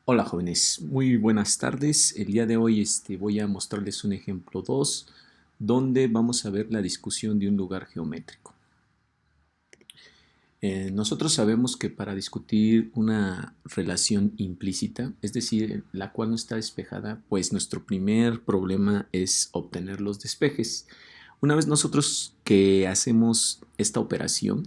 Hola jóvenes, muy buenas tardes. El día de hoy voy a mostrarles un ejemplo 2, donde vamos a ver la discusión de un lugar geométrico. Nosotros sabemos que para discutir una relación implícita, es decir, la cual no está despejada, pues nuestro primer problema es obtener los despejes. Una vez nosotros que hacemos esta operación,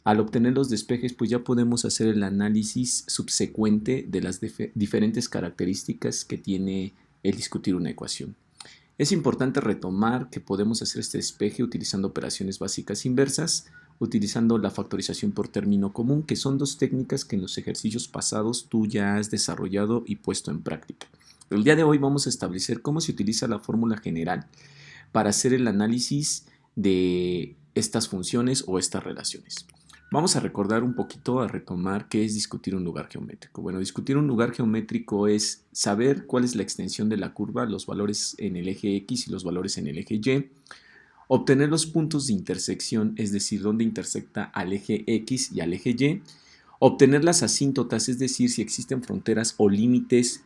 al obtener los despejes, pues ya podemos hacer el análisis subsecuente de las diferentes características que tiene el discutir una ecuación. Es importante retomar que podemos hacer este despeje utilizando operaciones básicas inversas, utilizando la factorización por término común, que son dos técnicas que en los ejercicios pasados tú ya has desarrollado y puesto en práctica. El día de hoy vamos a establecer cómo se utiliza la fórmula general para hacer el análisis de estas funciones o estas relaciones. Vamos a recordar un poquito, a retomar qué es discutir un lugar geométrico. Bueno, discutir un lugar geométrico es saber cuál es la extensión de la curva, los valores en el eje X y los valores en el eje Y, obtener los puntos de intersección, es decir, dónde intersecta al eje X y al eje Y, obtener las asíntotas, es decir, si existen fronteras o límites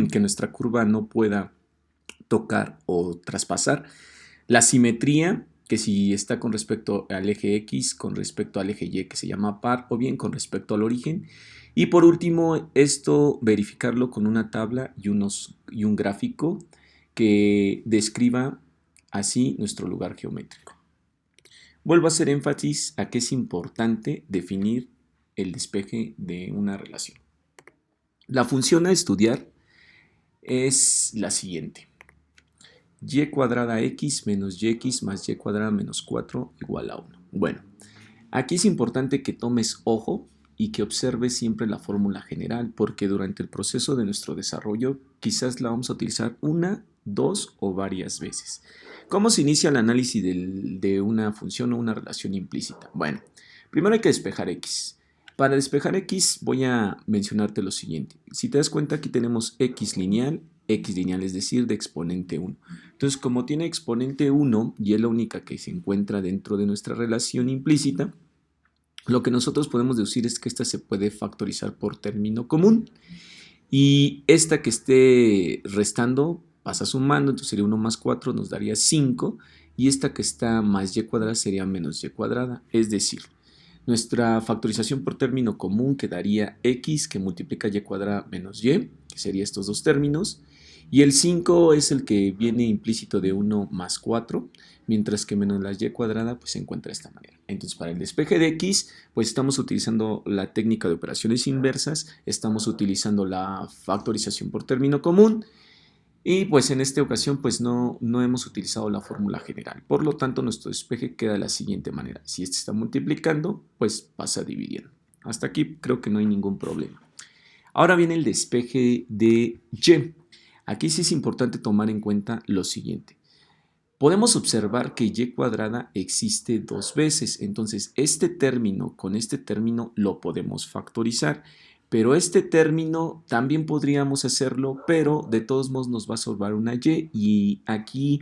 que nuestra curva no pueda tocar o traspasar, la simetría, que si está con respecto al eje X, con respecto al eje Y, que se llama par, o bien con respecto al origen. Y por último, esto verificarlo con una tabla y un gráfico que describa así nuestro lugar geométrico. Vuelvo a hacer énfasis a que es importante definir el despeje de una relación. La función a estudiar es la siguiente: y cuadrada x menos yx más y cuadrada menos 4 igual a 1. Bueno, aquí es importante que tomes ojo y que observes siempre la fórmula general, porque durante el proceso de nuestro desarrollo quizás la vamos a utilizar una, dos o varias veces. ¿Cómo se inicia el análisis de una función o una relación implícita? Bueno, primero hay que despejar x. Para despejar x voy a mencionarte lo siguiente. Si te das cuenta, aquí tenemos x lineal es decir, de exponente 1. Entonces, como tiene exponente 1 y es la única que se encuentra dentro de nuestra relación implícita, lo que nosotros podemos deducir es que esta se puede factorizar por término común. Y esta que esté restando pasa sumando, entonces sería 1 más 4, nos daría 5. Y esta que está más y cuadrada sería menos y cuadrada. Es decir, nuestra factorización por término común quedaría x que multiplica y cuadrada menos y, que serían estos dos términos. Y el 5 es el que viene implícito de 1 más 4, mientras que menos la y cuadrada pues se encuentra de esta manera. Entonces, para el despeje de x, pues estamos utilizando la técnica de operaciones inversas, estamos utilizando la factorización por término común, y pues en esta ocasión pues no hemos utilizado la fórmula general. Por lo tanto, nuestro despeje queda de la siguiente manera: si este está multiplicando, pues pasa dividiendo. Hasta aquí creo que no hay ningún problema. Ahora viene el despeje de y. Aquí sí es importante tomar en cuenta lo siguiente. Podemos observar que y cuadrada existe dos veces, entonces este término con este término lo podemos factorizar, pero este término también podríamos hacerlo, pero de todos modos nos va a sobrar una y aquí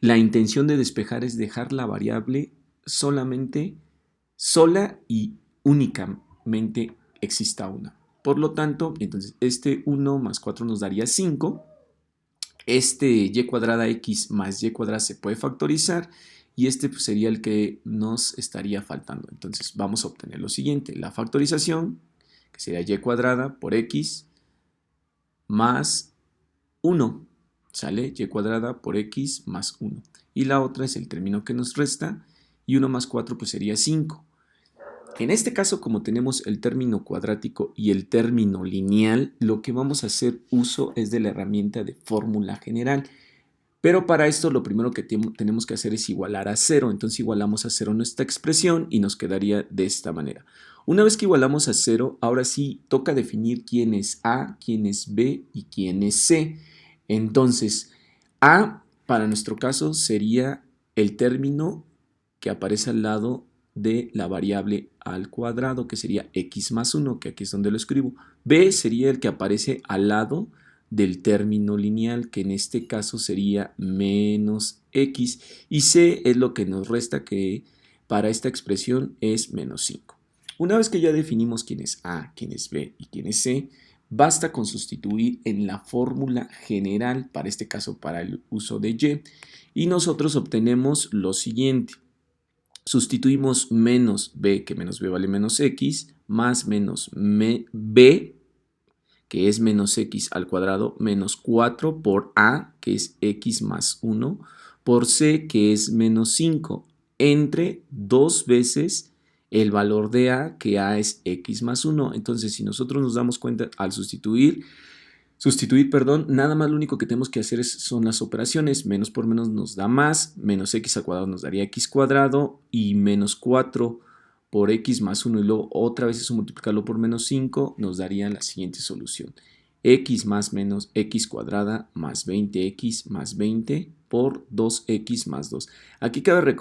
la intención de despejar es dejar la variable solamente sola y únicamente exista una. Por lo tanto, entonces este 1 más 4 nos daría 5. Este y cuadrada x más y cuadrada se puede factorizar y este pues, sería el que nos estaría faltando. Entonces vamos a obtener lo siguiente: la factorización, que sería y cuadrada por x más 1, ¿sale? Y cuadrada por x más 1. Y la otra es el término que nos resta, y 1 más 4 pues sería 5. En este caso, como tenemos el término cuadrático y el término lineal, lo que vamos a hacer uso es de la herramienta de fórmula general. Pero para esto lo primero que tenemos que hacer es igualar a 0. Entonces igualamos a 0 nuestra expresión y nos quedaría de esta manera. Una vez que igualamos a 0, ahora sí toca definir quién es A, quién es B y quién es C. Entonces, A para nuestro caso sería el término que aparece al lado de la variable al cuadrado, que sería x más 1, que aquí es donde lo escribo. B sería el que aparece al lado del término lineal, que en este caso sería menos x, y c es lo que nos resta, que para esta expresión es menos 5. Una vez que ya definimos quién es A, quién es B y quién es C, Basta con sustituir en la fórmula general, para este caso para el uso de y nosotros obtenemos lo siguiente. Sustituimos menos b, que menos b vale menos x, más menos b, que es menos x al cuadrado, menos 4 por a, que es x más 1, por c, que es menos 5, entre 2 veces el valor de a, que a es x más 1. Entonces, si nosotros nos damos cuenta al sustituir, nada más lo único que tenemos que hacer son las operaciones. Menos por menos nos da más, menos x al cuadrado nos daría x cuadrado y menos 4 por x más 1 y luego otra vez eso multiplicarlo por menos 5 nos daría la siguiente solución. X más menos x cuadrada más 20x más 20 por 2x más 2. Aquí cabe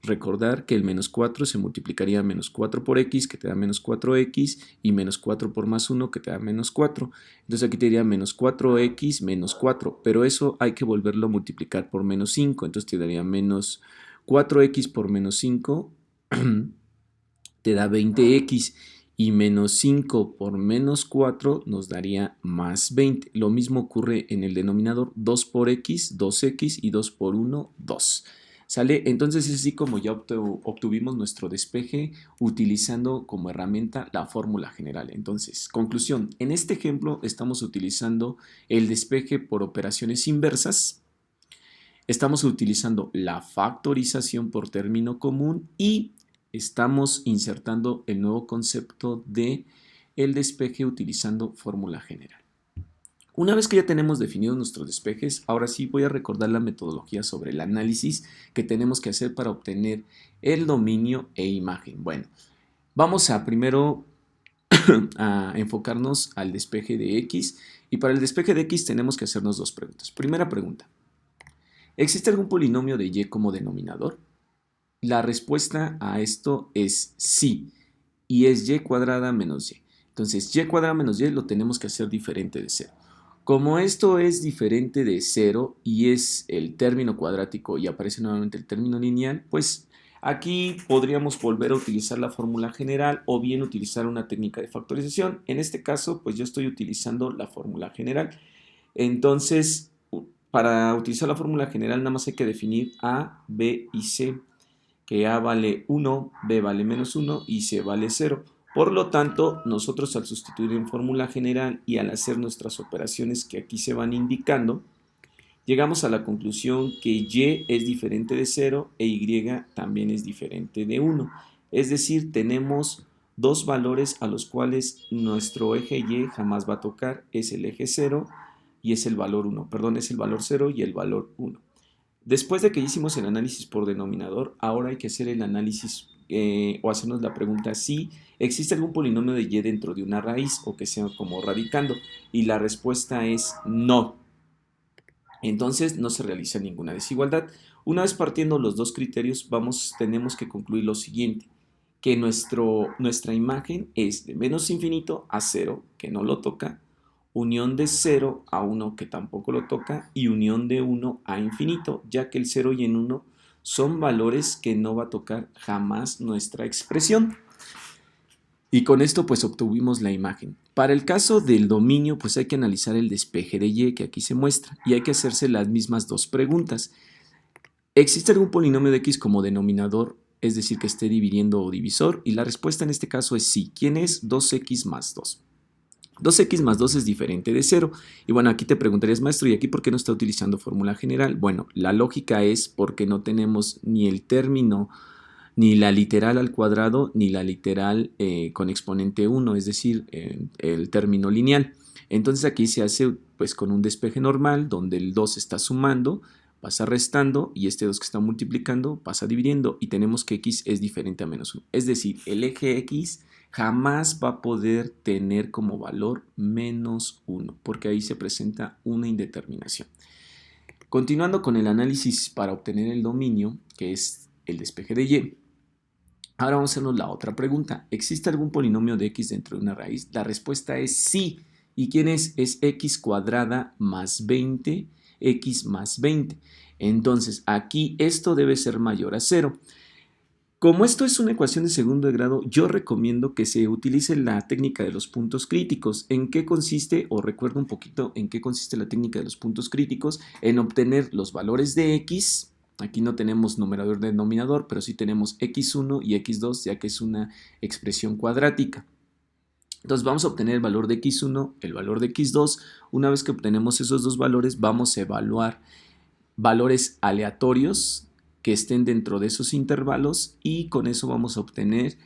recordar que el menos 4 se multiplicaría menos 4 por x, que te da menos 4x, y menos 4 por más 1, que te da menos 4. Entonces aquí te diría menos 4x menos 4, pero eso hay que volverlo a multiplicar por menos 5. Entonces te daría menos 4x por menos 5, te da 20x. Y menos 5 por menos 4 nos daría más 20. Lo mismo ocurre en el denominador. 2 por x, 2x y 2 por 1, 2. ¿Sale? Entonces es así como ya obtuvimos nuestro despeje utilizando como herramienta la fórmula general. Entonces, conclusión. En este ejemplo estamos utilizando el despeje por operaciones inversas. Estamos utilizando la factorización por término común y estamos insertando el nuevo concepto de el despeje utilizando fórmula general. Una vez que ya tenemos definidos nuestros despejes, ahora sí voy a recordar la metodología sobre el análisis que tenemos que hacer para obtener el dominio e imagen. Bueno, vamos a primero a enfocarnos al despeje de x y para el despeje de x tenemos que hacernos dos preguntas. Primera pregunta, ¿existe algún polinomio de y como denominador? La respuesta a esto es sí, y es y cuadrada menos y. Entonces, y cuadrada menos y lo tenemos que hacer diferente de 0. Como esto es diferente de 0 y es el término cuadrático y aparece nuevamente el término lineal, pues aquí podríamos volver a utilizar la fórmula general o bien utilizar una técnica de factorización. En este caso, pues yo estoy utilizando la fórmula general. Entonces, para utilizar la fórmula general nada más hay que definir a, b y c, que a vale 1, b vale menos 1 y c vale 0. Por lo tanto, nosotros al sustituir en fórmula general y al hacer nuestras operaciones que aquí se van indicando, llegamos a la conclusión que y es diferente de 0 e y también es diferente de 1. Es decir, tenemos dos valores a los cuales nuestro eje y jamás va a tocar, es el eje 0 y es el valor 1. Perdón, es el valor 0 y el valor 1. Después de que hicimos el análisis por denominador, ahora hay que hacer el análisis o hacernos la pregunta si existe algún polinomio de y dentro de una raíz o que sea como radicando. Y la respuesta es no. Entonces no se realiza ninguna desigualdad. Una vez partiendo los dos criterios, tenemos que concluir lo siguiente, que nuestra imagen es de menos infinito a 0, que no lo toca, unión de 0 a 1 que tampoco lo toca y unión de 1 a infinito, ya que el 0 y el 1 son valores que no va a tocar jamás nuestra expresión. Y con esto pues obtuvimos la imagen. Para el caso del dominio pues hay que analizar el despeje de y que aquí se muestra y hay que hacerse las mismas dos preguntas. ¿Existe algún polinomio de x como denominador, es decir que esté dividiendo o divisor? Y la respuesta en este caso es sí. ¿Quién es 2x más 2? 2x más 2 es diferente de 0. Y bueno, aquí te preguntarías, maestro, ¿y aquí por qué no está utilizando fórmula general? Bueno, la lógica es porque no tenemos ni el término, ni la literal al cuadrado, ni la literal con exponente 1, es decir, el término lineal. Entonces aquí se hace pues con un despeje normal, donde el 2 está sumando, pasa restando, y este 2 que está multiplicando pasa dividiendo, y tenemos que x es diferente a menos 1. Es decir, el eje x jamás va a poder tener como valor menos 1, porque ahí se presenta una indeterminación. Continuando con el análisis para obtener el dominio, que es el despeje de y, ahora vamos a hacernos la otra pregunta. ¿Existe algún polinomio de x dentro de una raíz? La respuesta es sí. ¿Y quién es? Es x cuadrada más 20, x más 20. Entonces, aquí esto debe ser mayor a 0. Como esto es una ecuación de segundo grado, yo recomiendo que se utilice la técnica de los puntos críticos. ¿En qué consiste? O recuerda un poquito en qué consiste la técnica de los puntos críticos. En obtener los valores de x. Aquí no tenemos numerador denominador, pero sí tenemos x1 y x2, ya que es una expresión cuadrática. Entonces vamos a obtener el valor de x1, el valor de x2. Una vez que obtenemos esos dos valores, vamos a evaluar valores aleatorios que estén dentro de esos intervalos y con eso vamos a obtener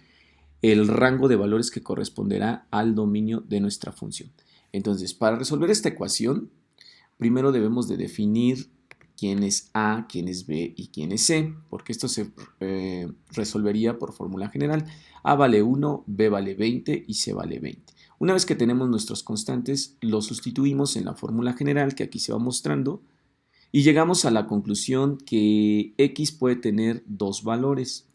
el rango de valores que corresponderá al dominio de nuestra función. Entonces, para resolver esta ecuación, primero debemos de definir quién es A, quién es B y quién es C, porque esto se resolvería por fórmula general. A vale 1, B vale 20 y C vale 20. Una vez que tenemos nuestros constantes, los sustituimos en la fórmula general que aquí se va mostrando y llegamos a la conclusión que x puede tener dos valores,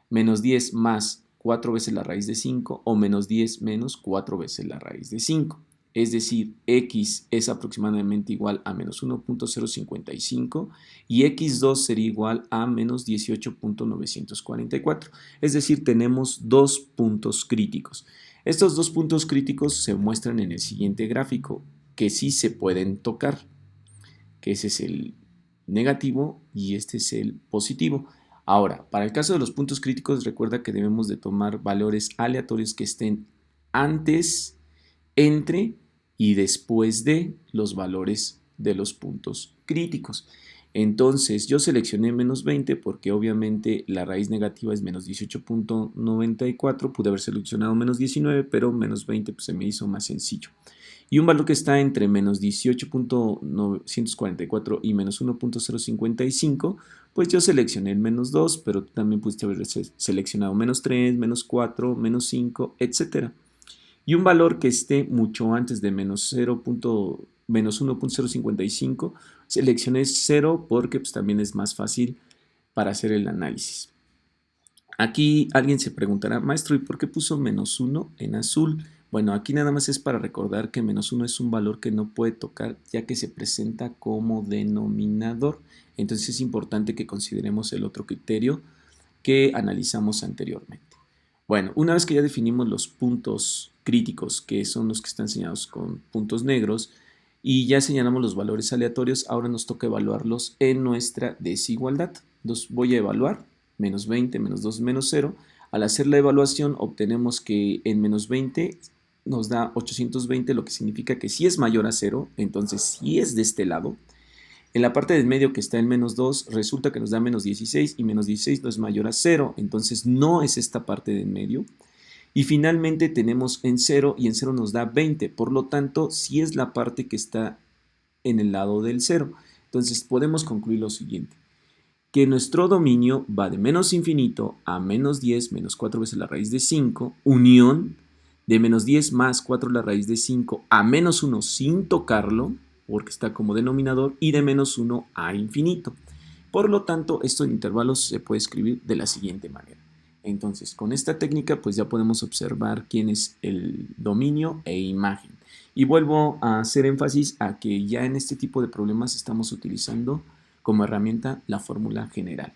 menos 10 más 4 veces la raíz de 5 o menos 10 menos 4 veces la raíz de 5. Es decir, x es aproximadamente igual a menos 1.055 y x2 sería igual a menos 18.944. Es decir, tenemos dos puntos críticos. Estos dos puntos críticos se muestran en el siguiente gráfico, que sí se pueden tocar, que ese es el negativo y este es el positivo. Ahora, para el caso de los puntos críticos, recuerda que debemos de tomar valores aleatorios que estén antes, entre y después de los valores de los puntos críticos. Entonces yo seleccioné menos 20 porque obviamente la raíz negativa es menos 18.94, pude haber seleccionado menos 19, pero menos 20 pues, se me hizo más sencillo. Y un valor que está entre menos 18.944 y menos 1.055, pues yo seleccioné el menos 2, pero tú también pudiste haber seleccionado menos 3, menos 4, menos 5, etc. Y un valor que esté mucho antes de menos 1.055, seleccioné 0 porque pues, también es más fácil para hacer el análisis. Aquí alguien se preguntará, maestro, ¿y por qué puso menos 1 en azul? Bueno, aquí nada más es para recordar que menos 1 es un valor que no puede tocar ya que se presenta como denominador. Entonces es importante que consideremos el otro criterio que analizamos anteriormente. Bueno, una vez que ya definimos los puntos críticos, que son los que están señalados con puntos negros, y ya señalamos los valores aleatorios, ahora nos toca evaluarlos en nuestra desigualdad. Entonces voy a evaluar menos 20, menos 2, menos 0. Al hacer la evaluación obtenemos que en menos 20 nos da 820, lo que significa que si es mayor a 0, entonces si es de este lado. En la parte del medio que está en menos 2, resulta que nos da menos 16 y menos 16 no es mayor a 0, entonces no es esta parte del medio. Y finalmente tenemos en 0 y en 0 nos da 20, por lo tanto sí es la parte que está en el lado del 0. Entonces podemos concluir lo siguiente, que nuestro dominio va de menos infinito a menos 10 menos 4 veces la raíz de 5, unión de menos 10 más 4 la raíz de 5 a menos 1 sin tocarlo, porque está como denominador, y de menos 1 a infinito. Por lo tanto, esto en intervalos se puede escribir de la siguiente manera. Entonces, con esta técnica, pues ya podemos observar quién es el dominio e imagen. Y vuelvo a hacer énfasis a que ya en este tipo de problemas estamos utilizando como herramienta la fórmula general.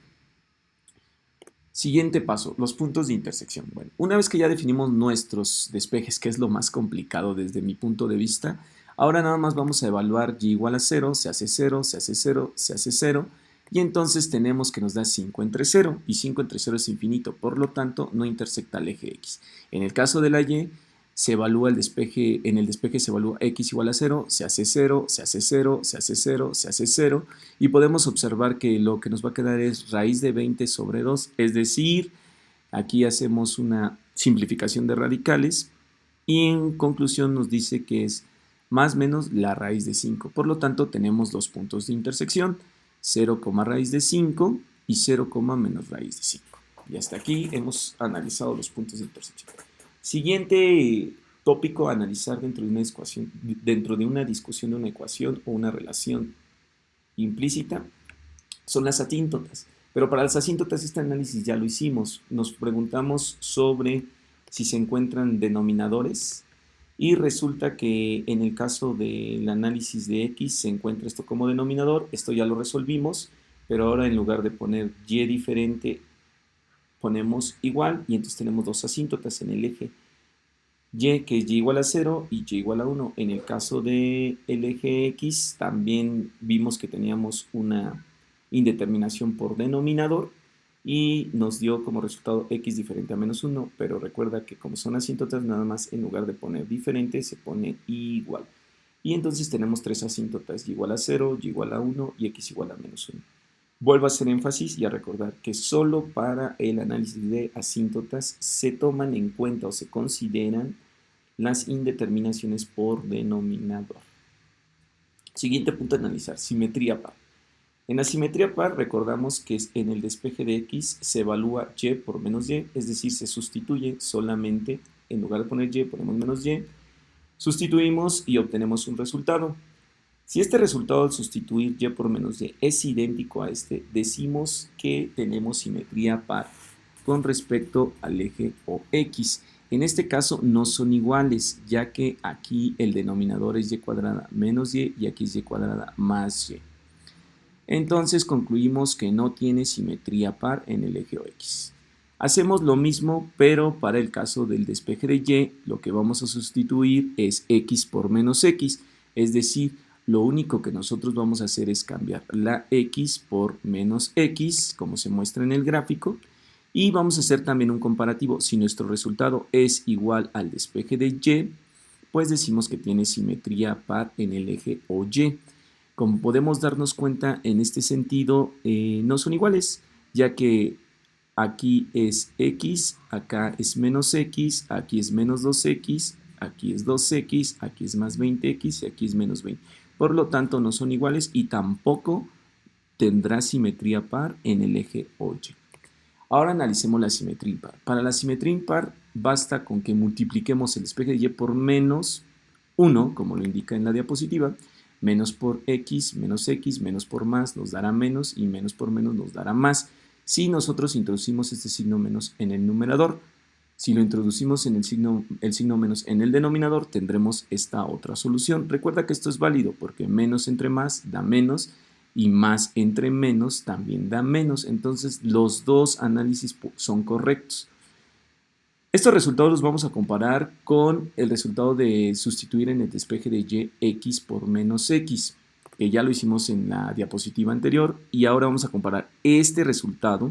Siguiente paso, los puntos de intersección. Bueno, una vez que ya definimos nuestros despejes, que es lo más complicado desde mi punto de vista, ahora nada más vamos a evaluar y igual a 0, se hace 0, se hace 0, se hace 0, y entonces tenemos que nos da 5 entre 0, y 5 entre 0 es infinito, por lo tanto no intersecta el eje X. En el caso de la Y, se evalúa el despeje, en el despeje se evalúa X igual a 0, se hace 0, se hace 0, se hace 0, se hace 0, y podemos observar que lo que nos va a quedar es raíz de 20 sobre 2, es decir, aquí hacemos una simplificación de radicales, y en conclusión nos dice que es más menos la raíz de 5, por lo tanto tenemos dos puntos de intersección, 0, raíz de 5 y 0, menos raíz de 5. Y hasta aquí hemos analizado los puntos de intersección. Siguiente tópico a analizar dentro de una discusión de una ecuación o una relación implícita son las asíntotas. Pero para las asíntotas este análisis ya lo hicimos. Nos preguntamos sobre si se encuentran denominadores y resulta que en el caso del análisis de X se encuentra esto como denominador. Esto ya lo resolvimos, pero ahora en lugar de poner Y diferente ponemos igual y entonces tenemos dos asíntotas en el eje y, que es y igual a 0 y y igual a 1. En el caso del eje x también vimos que teníamos una indeterminación por denominador y nos dio como resultado x diferente a menos 1, pero recuerda que como son asíntotas, nada más en lugar de poner diferente se pone igual. Y entonces tenemos tres asíntotas, y igual a 0, y igual a 1 y x igual a menos 1. Vuelvo a hacer énfasis y a recordar que solo para el análisis de asíntotas se toman en cuenta o se consideran las indeterminaciones por denominador. Siguiente punto a analizar, simetría par. En la simetría par recordamos que en el despeje de x se evalúa y por menos y, es decir, se sustituye solamente, en lugar de poner y ponemos menos y, sustituimos y obtenemos un resultado. Si este resultado al sustituir y por menos y es idéntico a este, decimos que tenemos simetría par con respecto al eje o x. En este caso no son iguales, ya que aquí el denominador es y cuadrada menos y aquí es y cuadrada más y. Entonces concluimos que no tiene simetría par en el eje o x. Hacemos lo mismo, pero para el caso del despeje de y, lo que vamos a sustituir es x por menos x, es decir, lo único que nosotros vamos a hacer es cambiar la x por menos x, como se muestra en el gráfico, y vamos a hacer también un comparativo. Si nuestro resultado es igual al despeje de y, pues decimos que tiene simetría par en el eje o y. Como podemos darnos cuenta, en este sentido no son iguales, ya que aquí es x, acá es menos x, aquí es menos 2x, aquí es 2x, aquí es más 20x y aquí es menos 20. Por lo tanto, no son iguales y tampoco tendrá simetría par en el eje o y. Ahora analicemos la simetría impar. Para la simetría impar basta con que multipliquemos el despeje de y por menos 1, como lo indica en la diapositiva, menos por x, menos por más nos dará menos y menos por menos nos dará más. Si nosotros introducimos este signo menos en el numerador, si lo introducimos en el signo menos en el denominador, tendremos esta otra solución. Recuerda que esto es válido porque menos entre más da menos y más entre menos también da menos. Entonces los dos análisis son correctos. Estos resultados los vamos a comparar con el resultado de sustituir en el despeje de y x por menos x, que ya lo hicimos en la diapositiva anterior, y ahora vamos a comparar este resultado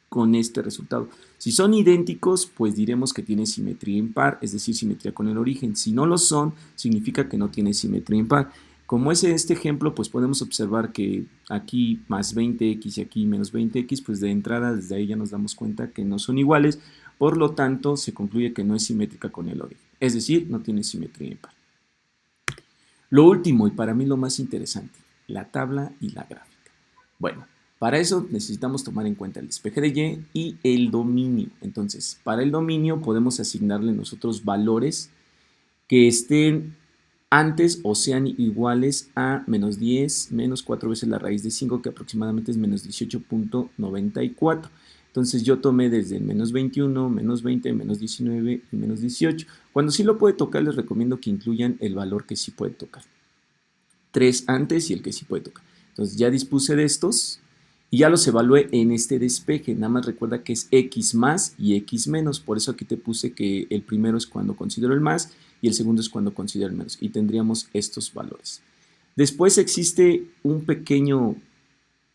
con este resultado. Si son idénticos, pues diremos que tiene simetría impar, es decir, simetría con el origen. Si no lo son, significa que no tiene simetría impar. Como es este ejemplo, pues podemos observar que aquí más 20x y aquí menos 20x, pues de entrada desde ahí ya nos damos cuenta que no son iguales, por lo tanto se concluye que no es simétrica con el origen, es decir, no tiene simetría impar. Lo último y para mí lo más interesante, la tabla y la gráfica. Bueno, para eso necesitamos tomar en cuenta el despeje de y el dominio. Entonces, para el dominio podemos asignarle nosotros valores que estén antes o sean iguales a menos 10 menos 4 veces la raíz de 5, que aproximadamente es menos 18.94. Entonces yo tomé desde el menos 21, menos 20, menos 19 y menos 18. Cuando sí lo puede tocar, les recomiendo que incluyan el valor que sí puede tocar. 3 antes y el que sí puede tocar. Entonces ya dispuse de estos y ya los evalué en este despeje. Nada más recuerda que es x más y x menos. Por eso aquí te puse que el primero es cuando considero el más y el segundo es cuando considero el menos. Y tendríamos estos valores. Después existe un pequeño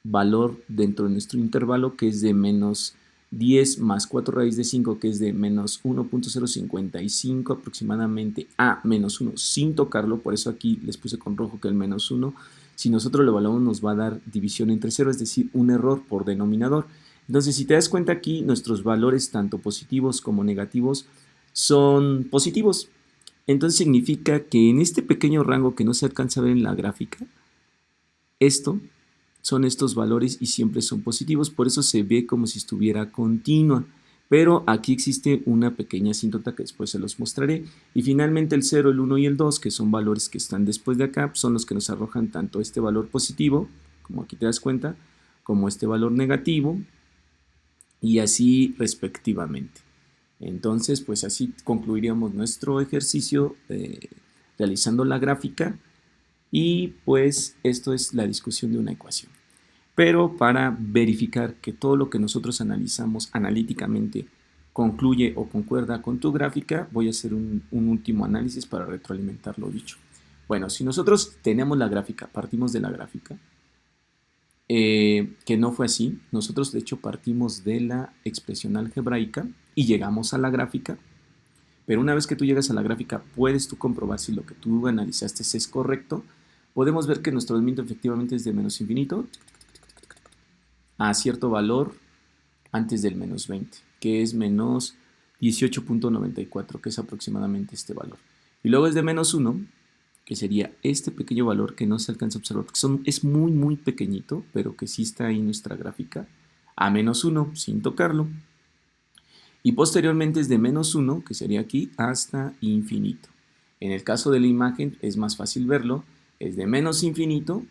valor dentro de nuestro intervalo que es de menos 10 más 4 raíz de 5, que es de menos 1.055 aproximadamente a menos 1 sin tocarlo. Por eso aquí les puse con rojo que el menos 1, si nosotros lo evaluamos, nos va a dar división entre 0, es decir, un error por denominador. Entonces, si te das cuenta aquí, nuestros valores tanto positivos como negativos son positivos. Entonces significa que en este pequeño rango que no se alcanza a ver en la gráfica, son estos valores y siempre son positivos, por eso se ve como si estuviera continua. Pero aquí existe una pequeña asíntota que después se los mostraré. Y finalmente el 0, el 1 y el 2, que son valores que están después de acá, son los que nos arrojan tanto este valor positivo, como aquí te das cuenta, como este valor negativo, y así respectivamente. Entonces, pues así concluiríamos nuestro ejercicio realizando la gráfica, y pues esto es la discusión de una ecuación. Pero para verificar que todo lo que nosotros analizamos analíticamente concluye o concuerda con tu gráfica, voy a hacer un último análisis para retroalimentar lo dicho. Bueno, si nosotros tenemos la gráfica, partimos de la gráfica, que no fue así, nosotros de hecho partimos de la expresión algebraica y llegamos a la gráfica, pero una vez que tú llegas a la gráfica puedes tú comprobar si lo que tú analizaste es correcto. Podemos ver que nuestro movimiento efectivamente es de menos infinito a cierto valor antes del menos 20, que es menos 18.94, que es aproximadamente este valor. Y luego es de menos 1, que sería este pequeño valor que no se alcanza a observar, porque es muy pequeñito, pero que sí está ahí en nuestra gráfica, a menos 1 sin tocarlo. Y posteriormente es de menos 1, que sería aquí, hasta infinito. En el caso de la imagen es más fácil verlo, es de menos infinito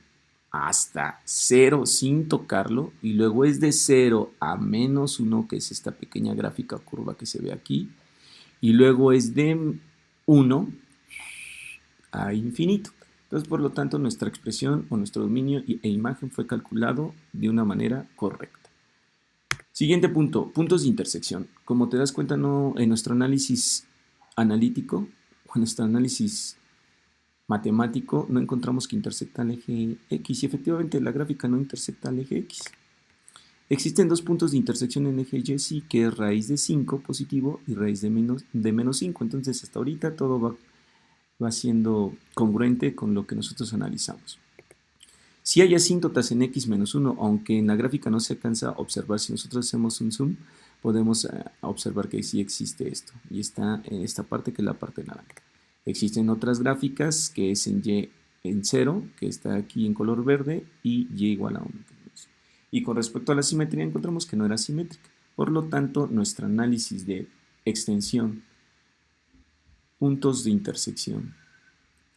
hasta 0 sin tocarlo, y luego es de 0 a menos 1, que es esta pequeña gráfica curva que se ve aquí, y luego es de 1 a infinito. Entonces, por lo tanto, nuestra expresión o nuestro dominio e imagen fue calculado de una manera correcta. Siguiente punto, puntos de intersección. Como te das cuenta, no, en nuestro análisis analítico, o en nuestro análisis matemático, no encontramos que intersecta el eje X, y efectivamente la gráfica no intersecta el eje X. Existen dos puntos de intersección en el eje Y, sí, que es raíz de 5 positivo y raíz de menos 5. Entonces, hasta ahorita todo va siendo congruente con lo que nosotros analizamos. Si hay asíntotas en x menos 1, aunque en la gráfica no se alcanza a observar, si nosotros hacemos un zoom, podemos observar que sí existe esto, y está en esta parte que es la parte naranja. Existen otras gráficas que es en y en 0, que está aquí en color verde, y y igual a 1. Y con respecto a la simetría encontramos que no era simétrica. Por lo tanto, nuestro análisis de extensión, puntos de intersección,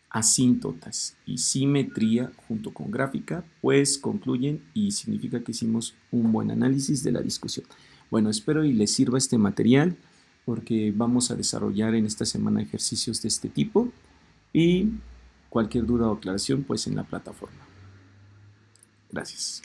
asíntotas y simetría junto con gráfica, pues concluyen y significa que hicimos un buen análisis de la discusión. Bueno, espero y les sirva este material, porque vamos a desarrollar en esta semana ejercicios de este tipo, y cualquier duda o aclaración pues en la plataforma. Gracias.